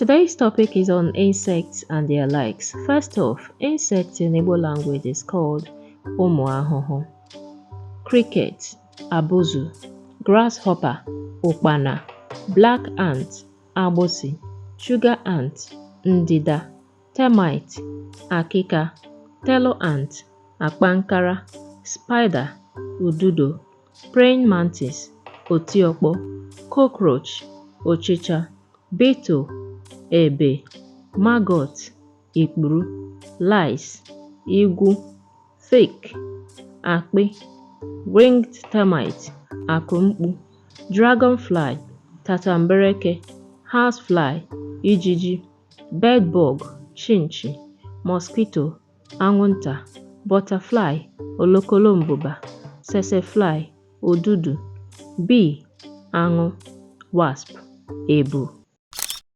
Today's topic is on insects and their likes. First off, insects in Igbo language is called ụmụ ahụhụ. Cricket, abuzu, grasshopper, ụkpana, black ant, agbụsị, sugar ant, ndịda, termite, akịka, tello ant, akpankara, spider, ududo, praying mantis, otiokpo, cockroach, ọchịcha, beetle, ebe, maggot, ikpuru, lice, igwu, fake, akpị, winged termite, akụmkpu, dragonfly, tatambereke, housefly, ijiji, bedbug, chinchi, mosquito, anwụnta, butterfly, olokolombụba, tsetsefly, ududo, bee, aṅụ, wasp, ebu.